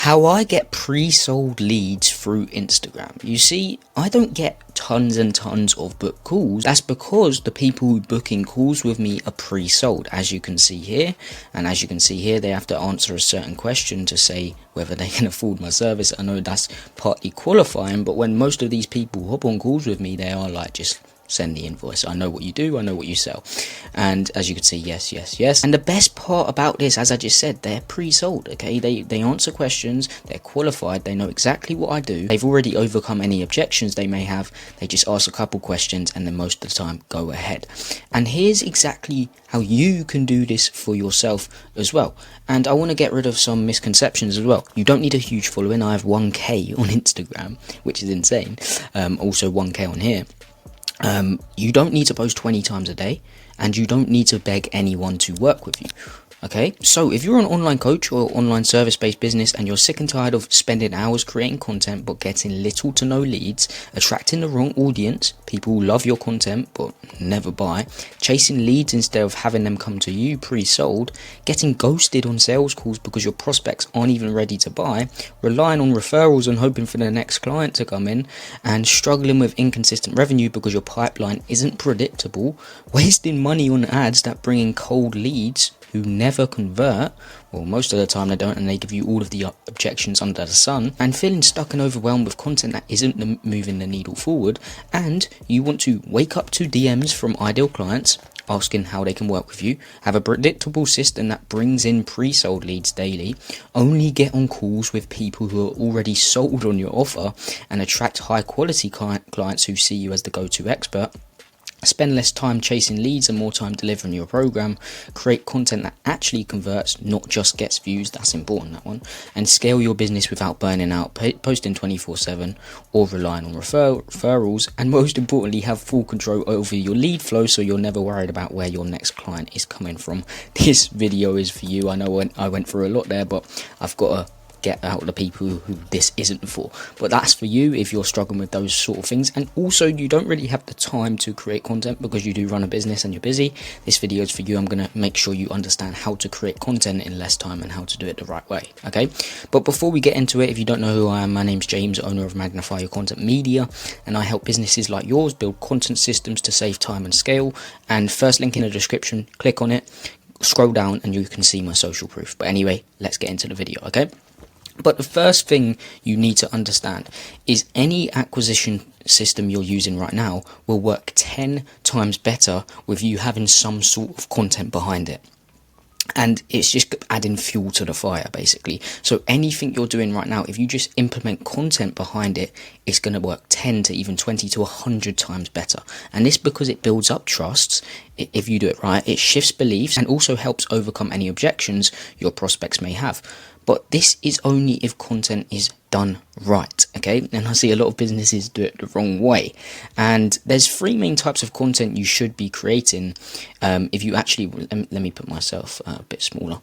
How I get pre-sold leads through Instagram. You see, I don't get tons and tons of book calls. That's because the people who book in calls with me are pre-sold, as you can see here. And as you can see here, they have to answer a certain question to say whether they can afford my service. I know that's partly qualifying, but when most of these people hop on calls with me, they are like, just send the invoice. I know what you do, I know what you sell. And as you can see, yes, yes, yes. And the best part about this, as I just said, they're pre-sold, okay? They answer questions, they're qualified, they know exactly what I do, they've already overcome any objections they may have, they just ask a couple questions and then most of the time go ahead. And here's exactly how you can do this for yourself as well. And I want to get rid of some misconceptions as well. You don't need a huge following. I have 1k on Instagram, which is insane. Also 1k on here. You don't need to post 20 times a day, and you don't need to beg anyone to work with you. Okay, so if you're an online coach or online service-based business and you're sick and tired of spending hours creating content but getting little to no leads, attracting the wrong audience, people who love your content but never buy, chasing leads instead of having them come to you pre-sold, getting ghosted on sales calls because your prospects aren't even ready to buy, relying on referrals and hoping for the next client to come in, and struggling with inconsistent revenue because your pipeline isn't predictable, wasting money on ads that bring in cold leads who never convert, well, most of the time they don't, and they give you all of the objections under the sun, and feeling stuck and overwhelmed with content that isn't moving the needle forward, and you want to wake up to DMs from ideal clients asking how they can work with you, have a predictable system that brings in pre-sold leads daily, only get on calls with people who are already sold on your offer, and attract high quality clients who see you as the go-to expert, spend less time chasing leads and more time delivering your program, create content that actually converts, not just gets views, that's important, that one, and scale your business without burning out, posting 24/7 or relying on referrals, and most importantly, have full control over your lead flow so you're never worried about where your next client is coming from. This video is for you. I know I went through a lot there, but I've got to get out the people who this isn't for. But that's for you if you're struggling with those sort of things, and also you don't really have the time to create content because you do run a business and you're busy. This video is for you. I'm going to make sure you understand how to create content in less time and how to do it the right way, okay? But before we get into it, if you don't know who I am, my name's James, owner of Magnify Your Content Media, and I help businesses like yours build content systems to save time and scale. And first link in the description, click on it, scroll down and you can see my social proof. But anyway, let's get into the video, okay? But the first thing you need to understand is any acquisition system you're using right now will work 10 times better with you having some sort of content behind it. And it's just adding fuel to the fire, basically. So anything you're doing right now, if you just implement content behind it, it's going to work 10 to even 20 to 100 times better. And this because it builds up trusts. If you do it right, it shifts beliefs and also helps overcome any objections your prospects may have. But this is only if content is done right, okay? And I see a lot of businesses do it the wrong way. And there's three main types of content you should be creating. If you actually, let me put myself a bit smaller.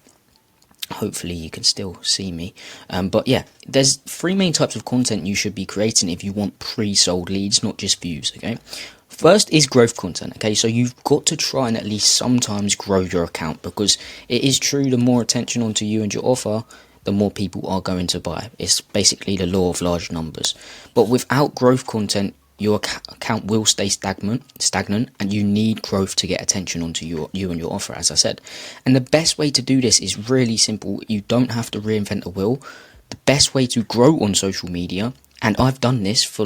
Hopefully you can still see me. But yeah, there's three main types of content you should be creating if you want pre-sold leads, not just views, okay? First is growth content, okay? So you've got to try and at least sometimes grow your account, because it is true, the more attention onto you and your offer, the more people are going to buy. It's basically the law of large numbers. But without growth content, your account will stay stagnant, and you need growth to get attention onto you and your offer, as I said. And the best way to do this is really simple. You don't have to reinvent the wheel. The best way to grow on social media, and I've done this for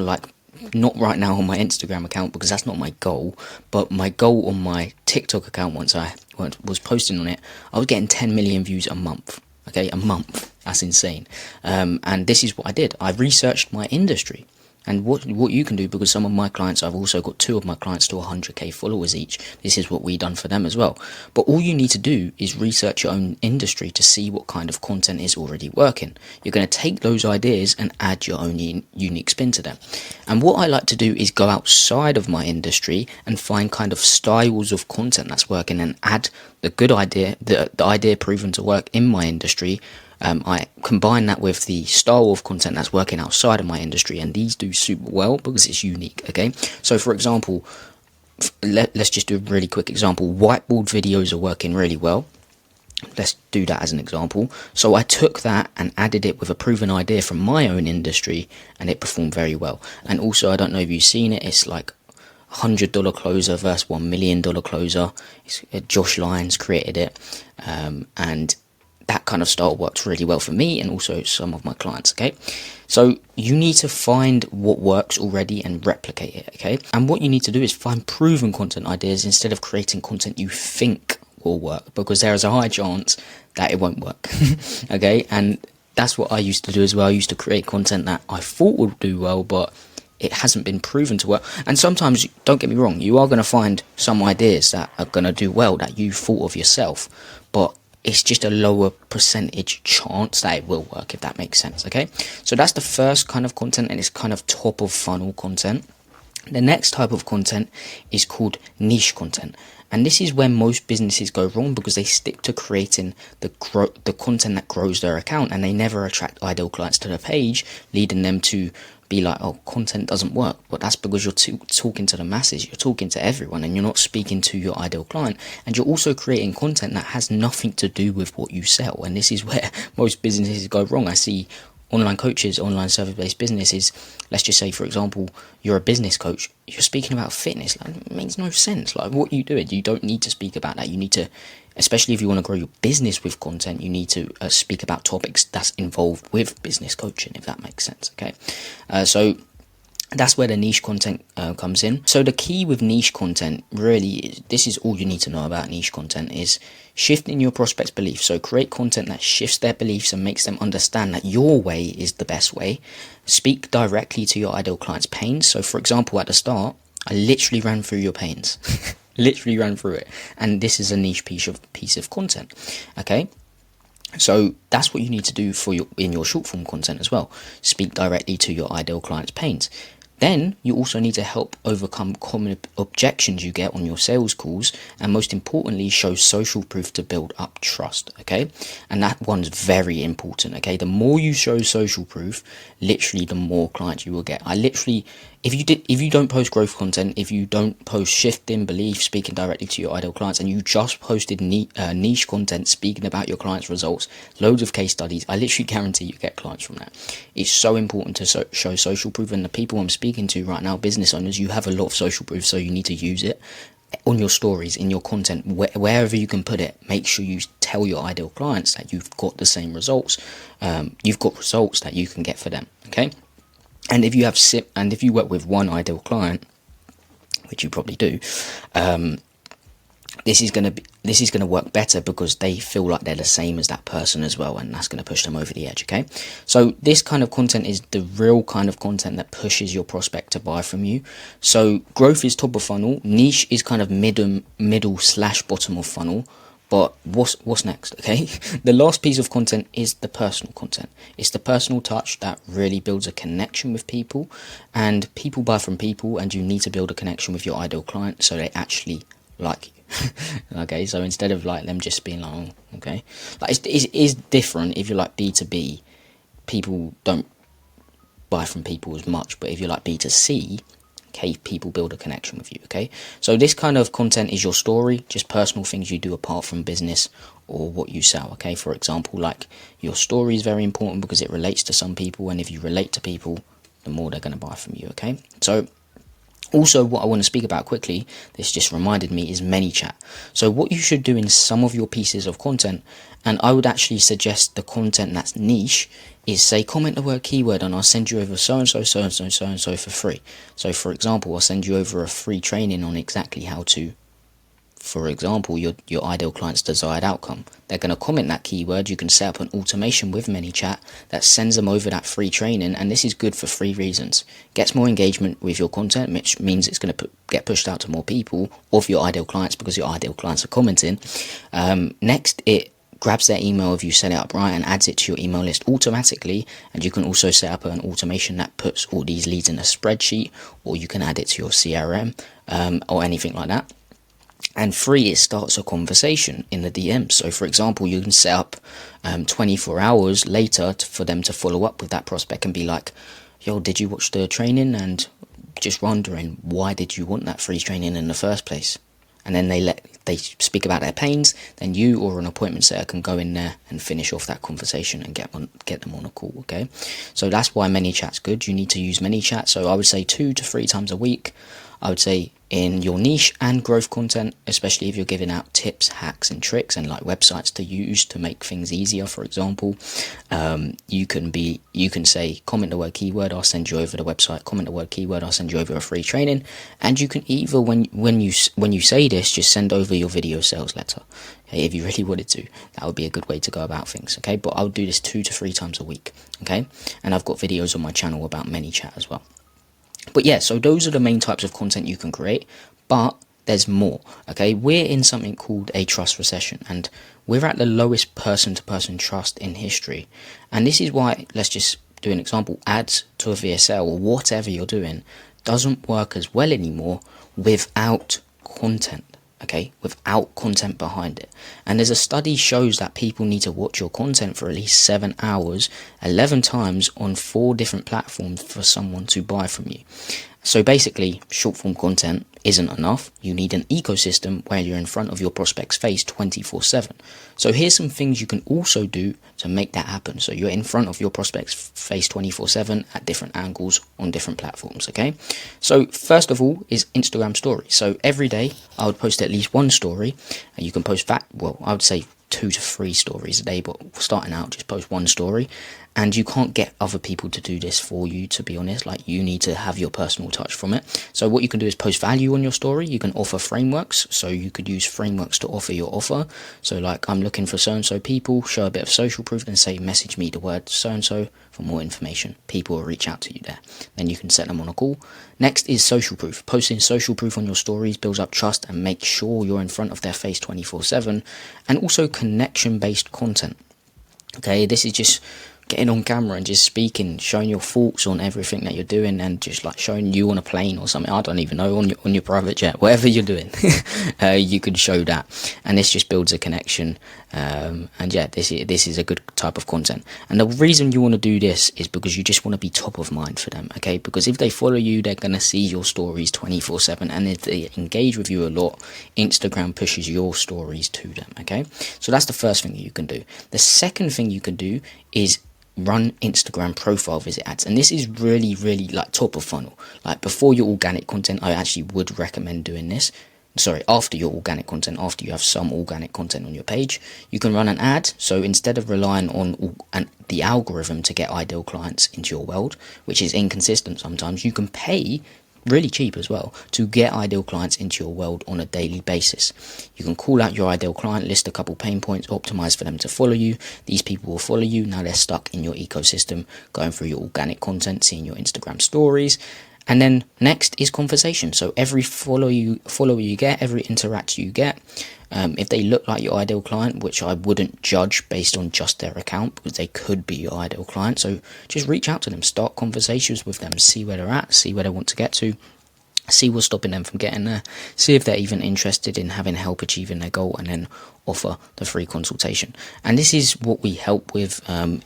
not right now on my Instagram account because that's not my goal, but my goal on my TikTok account, once I was posting on it, I was getting 10 million views a month. Okay, a month. That's insane. And this is what I did. I researched my industry and what you can do, because some of my clients, I've also got two of my clients to 100k followers each. This is what we done for them as well. But all you need to do is research your own industry to see what kind of content is already working. You're going to take those ideas and add your own unique spin to them. And what I like to do is go outside of my industry and find kind of styles of content that's working and add the good idea, the idea proven to work in my industry. I combine that with the style of content that's working outside of my industry, and these do super well because it's unique, okay? So for example, let's just do a really quick example. Whiteboard videos are working really well. Let's do that as an example. So I took that and added it with a proven idea from my own industry, and it performed very well. And also, I don't know if you've seen it, it's like $100 closer versus $1 million closer. Josh Lyons created it, and that kind of style works really well for me and also some of my clients. Okay, so you need to find what works already and replicate it. Okay, and what you need to do is find proven content ideas instead of creating content you think will work, because there is a high chance that it won't work. Okay, and that's what I used to do as well. I used to create content that I thought would do well, but it hasn't been proven to work. And sometimes, don't get me wrong, you are going to find some ideas that are going to do well that you thought of yourself, but it's just a lower percentage chance that it will work, if that makes sense. Okay, so that's the first kind of content, and it's kind of top of funnel content. The next type of content is called niche content, and this is where most businesses go wrong, because they stick to creating the content that grows their account, and they never attract ideal clients to the page, leading them to be like, oh, content doesn't work. But that's because you're talking to the masses, you're talking to everyone, and you're not speaking to your ideal client. And you're also creating content that has nothing to do with what you sell, and this is where most businesses go wrong. I see online coaches, online service-based businesses, let's just say, for example, you're a business coach, you're speaking about fitness. Like, it makes no sense. Like, what are you doing? You don't need to speak about that. You need to, especially if you want to grow your business with content, you need to speak about topics that's involved with business coaching, if that makes sense. Okay, so that's where the niche content comes in. So the key with niche content, really, this is all you need to know about niche content, is shifting your prospects' beliefs. So create content that shifts their beliefs and makes them understand that your way is the best way. Speak directly to your ideal client's pains. So for example, at the start, I literally ran through your pains. Literally ran through it. And this is a niche piece of content. Okay, so that's what you need to do in your short form content as well. Speak directly to your ideal client's pains. Then you also need to help overcome common objections you get on your sales calls, and most importantly, show social proof to build up trust. Okay, and that one's very important. Okay, the more you show social proof, literally the more clients you will get. If you don't post growth content, if you don't post shifting belief, speaking directly to your ideal clients, and you just posted niche content speaking about your clients' results, loads of case studies, I literally guarantee you get clients from that. It's so important to show social proof, and the people I'm speaking to right now, business owners, you have a lot of social proof, so you need to use it on your stories, in your content, wherever you can put it. Make sure you tell your ideal clients that you've got the same results, you've got results that you can get for them. Okay. And if you work with one ideal client, which you probably do, this is gonna work better, because they feel like they're the same as that person as well, and that's gonna push them over the edge. Okay, so this kind of content is the real kind of content that pushes your prospect to buy from you. So growth is top of funnel, niche is kind of middle/bottom of funnel. But what's next? Okay, the last piece of content is the personal content. It's the personal touch that really builds a connection with people, and people buy from people, and you need to build a connection with your ideal client so they actually like you. Okay, so instead of like them just being like, oh, okay, like it is different if you're like B2B. People don't buy from people as much, but if you're like B2C, okay, people build a connection with you. Okay, so this kind of content is your story, just personal things you do apart from business or what you sell. Okay, for example, like your story is very important because it relates to some people, and if you relate to people, the more they're going to buy from you. Okay, so also what I want to speak about quickly, this just reminded me, is ManyChat. So what you should do in some of your pieces of content, and I would actually suggest the content that's niche, is say, comment the word keyword and I'll send you over so and so for free. So for example, I'll send you over a free training on exactly how to, for example, your ideal client's desired outcome. They're going to comment that keyword. You can set up an automation with ManyChat that sends them over that free training, and this is good for 3 reasons. Gets more engagement with your content, which means it's going to get pushed out to more people of your ideal clients because your ideal clients are commenting. Next, it grabs their email if you set it up right and adds it to your email list automatically, and you can also set up an automation that puts all these leads in a spreadsheet, or you can add it to your CRM or anything like that. And 3, it starts a conversation in the DMs. So for example, you can set up 24 hours later for them to follow up with that prospect and be like, yo, did you watch the training? And just wondering, why did you want that free training in the first place? And then they they speak about their pains, then you or an appointment setter can go in there and finish off that conversation and get them on a call. Okay, so that's why ManyChat's good. You need to use ManyChat. So I would say 2 to 3 times a week. I would say in your niche and growth content, especially if you're giving out tips, hacks and tricks and like websites to use to make things easier. For example, you can say, comment the word keyword, I'll send you over the website. Comment the word keyword, I'll send you over a free training. And you can either, when you say this, just send over your video sales letter. Okay, if you really wanted to, that would be a good way to go about things. Okay, but I'll do this 2 to 3 times a week. Okay, and I've got videos on my channel about ManyChat as well. But yeah, so those are the main types of content you can create, but there's more. Okay, we're in something called a trust recession, and we're at the lowest person-to-person trust in history. And this is why, let's just do an example, ads to a VSL or whatever you're doing doesn't work as well anymore without content. Okay, without content behind it. And there's a study shows that people need to watch your content for at least 7 hours, 11 times on 4 different platforms for someone to buy from you. So basically, short form content isn't enough. You need an ecosystem where you're in front of your prospect's face 24/7. So here's some things you can also do to make that happen. So you're in front of your prospect's face 24/7 at different angles on different platforms. Okay, so first of all is Instagram stories. So every day I would post at least 1 story, and you can post that, well, I would say 2 to 3 stories a day, but starting out, just post 1 story. And you can't get other people to do this for you, to be honest. Like, you need to have your personal touch from it. So what you can do is post value on your story. You can offer frameworks, so you could use frameworks to offer your offer. So like, I'm looking for so-and-so people, show a bit of social proof, and say, message me the word so-and-so for more information. People will reach out to you there. Then you can set them on a call. Next is social proof. Posting social proof on your stories builds up trust and makes sure you're in front of their face 24/7. And also connection-based content. Okay, this is just getting on camera and just speaking, showing your thoughts on everything that you're doing, and just like showing you on a plane or something, I don't even know, on your private jet, whatever you're doing. You could show that, and this just builds a connection. And yeah, this is a good type of content. And the reason you want to do this is because you just want to be top of mind for them. Okay, because if they follow you, they're going to see your stories 24/7, and if they engage with you a lot, Instagram pushes your stories to them. Okay, so that's the first thing you can do. The second thing you can do is run Instagram profile visit ads, and this is really like top of funnel. Like, before your organic content, I actually would recommend doing this. Sorry, after your organic content, after you have some organic content on your page, you can run an ad. So instead of relying on the algorithm to get ideal clients into your world, which is inconsistent sometimes, you can pay really cheap as well to get ideal clients into your world on a daily basis. You can call out your ideal client, list a couple pain points, optimize for them to follow you. These people will follow you. Now they're stuck in your ecosystem, going through your organic content, seeing your Instagram stories. And then next is conversation. So every follower you get, every interact you get, if they look like your ideal client, which I wouldn't judge based on just their account, because they could be your ideal client. So just reach out to them, start conversations with them, see where they're at, see where they want to get to, see what's stopping them from getting there, see if they're even interested in having help achieving their goal, and then offer the free consultation. And this is what we help with I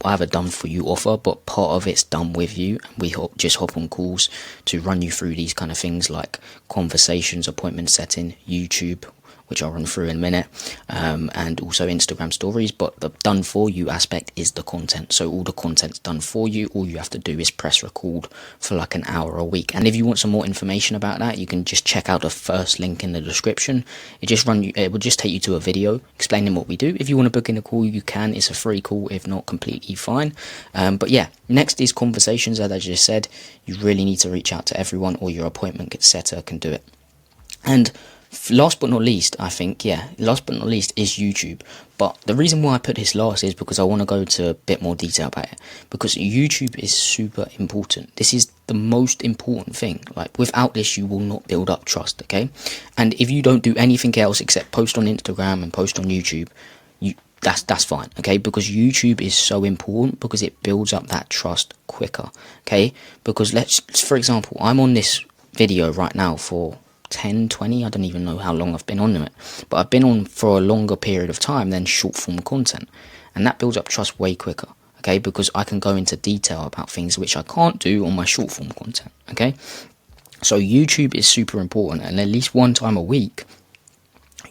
have a done for you offer, but part of it's done with you, and we just hop on calls to run you through these kind of things like conversations, appointment setting, YouTube, which I'll run through in a minute, and also Instagram stories. But the done for you aspect is the content. So all the content's done for you. All you have to do is press record for like an hour a week. And if you want some more information about that, you can just check out the first link in the description. It will just take you to a video explaining what we do. If you want to book in a call, you can. It's a free call, if not, completely fine. But yeah, next is conversations. As I just said, you really need to reach out to everyone, or your appointment setter can do it. And last but not least, is YouTube. But the reason why I put this last is because I want to go into a bit more detail about it, because YouTube is super important. This is the most important thing. Like, without this, you will not build up trust. Okay, and if you don't do anything else except post on Instagram and post on YouTube, that's fine. Okay, because YouTube is so important, because it builds up that trust quicker. Okay, because for example, I'm on this video right now for 10, 20, I don't even know how long I've been on it, but I've been on for a longer period of time than short form content, and that builds up trust way quicker. Okay, because I can go into detail about things which I can't do on my short form content. Okay, so YouTube is super important, and at least one time a week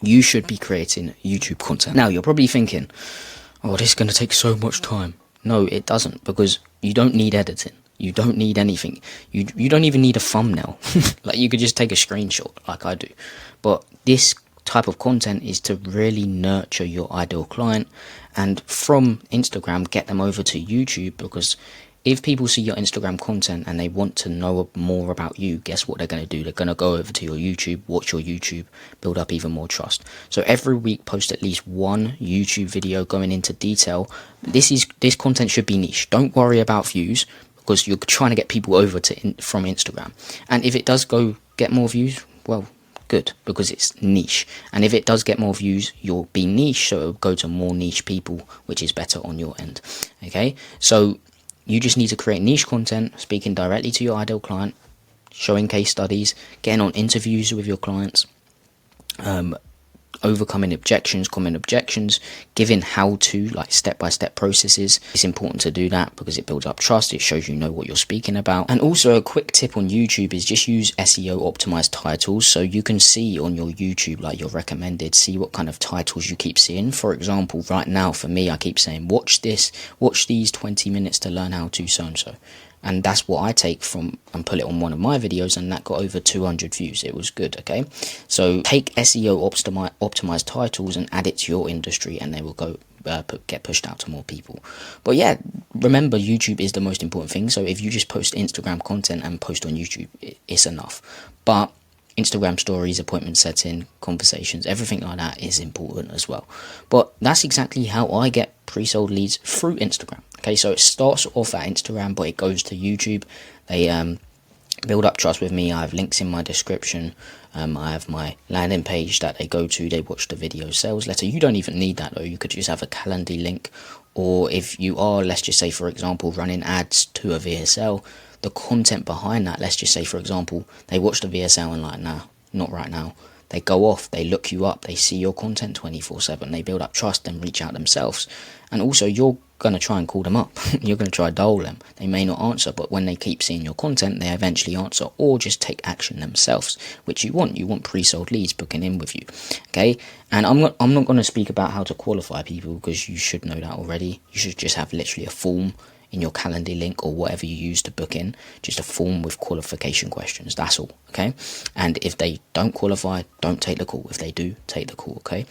you should be creating YouTube content. Now, you're probably thinking, oh, this is going to take so much time. No, it doesn't, because you don't need editing. You don't need anything. You don't even need a thumbnail. Like, you could just take a screenshot like I do. But this type of content is to really nurture your ideal client, and from Instagram get them over to YouTube, because if people see your Instagram content and they want to know more about you, guess what they're going to do? They're going to go over to your YouTube, watch your YouTube, build up even more trust. So every week post at least one YouTube video going into detail. This content should be niche. Don't worry about views, because you're trying to get people over to from Instagram. And if it does go get more views, well, good, because it's niche. And if it does get more views, you'll be niche, so it'll go to more niche people, which is better on your end. Okay, so you just need to create niche content, speaking directly to your ideal client, showing case studies, getting on interviews with your clients, overcoming objections, common objections, giving how-to, like step-by-step processes. It's important to do that because it builds up trust, it shows you know what you're speaking about. And also a quick tip on YouTube is just use SEO optimized titles, so you can see on your YouTube, like your recommended, see what kind of titles you keep seeing. For example, right now for me, I keep saying watch these 20 minutes to learn how to so-and-so. And that's what I take from and put it on one of my videos, and that got over 200 views. It was good, okay? So take SEO optimized titles and add it to your industry, and they will go get pushed out to more people. But yeah, remember, YouTube is the most important thing. So if you just post Instagram content and post on YouTube, it's enough. But Instagram stories, appointment setting, conversations, everything like that is important as well. But that's exactly how I get pre-sold leads through Instagram. Okay, so it starts off at Instagram, but it goes to YouTube. They build up trust with me. I have links in my description. I have my landing page that they go to. They watch the video sales letter. You don't even need that though. You could just have a Calendly link. Or if you are, let's just say, for example, running ads to a VSL, the content behind that, let's just say, for example, they watch the VSL and like, nah, not right now. They go off, they look you up, they see your content 24/7, they build up trust and reach out themselves. And also, you're going to try and call them up. You're going to try to dial them. They may not answer, but when they keep seeing your content, they eventually answer or just take action themselves, which you want. You want pre-sold leads booking in with you. Okay, and I'm not going to speak about how to qualify people, because you should know that already. You should just have literally a form in your Calendly link or whatever you use to book in, just a form with qualification questions. That's all, okay? And if they don't qualify, don't take the call. If they do, take the call, okay?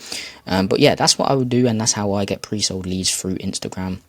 But yeah, that's what I would do, and that's how I get pre-sold leads through Instagram.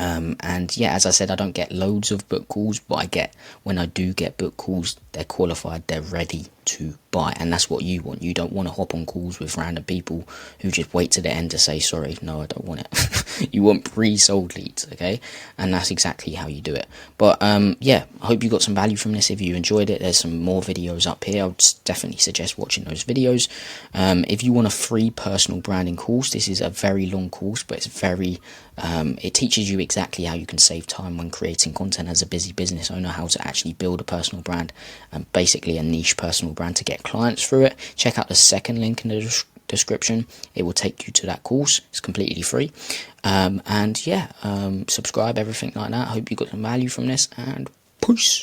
And yeah, as I said, I don't get loads of book calls, but when I do get book calls, they're qualified, they're ready to buy, and that's what you want. You don't want to hop on calls with random people who just wait to the end to say, sorry, no, I don't want it. You want pre-sold leads, okay? And that's exactly how you do it. But yeah, I hope you got some value from this. If you enjoyed it, there's some more videos up here. I would definitely suggest watching those videos. If you want a free personal branding course, this is a very long course, but it's very it teaches you exactly how you can save time when creating content as a busy business owner, how to actually build a personal brand, and basically a niche personal brand to get clients through it. Check out the second link in the description. It will take you to that course. It's completely free. And yeah, subscribe, everything like that. I hope you got some value from this, and peace.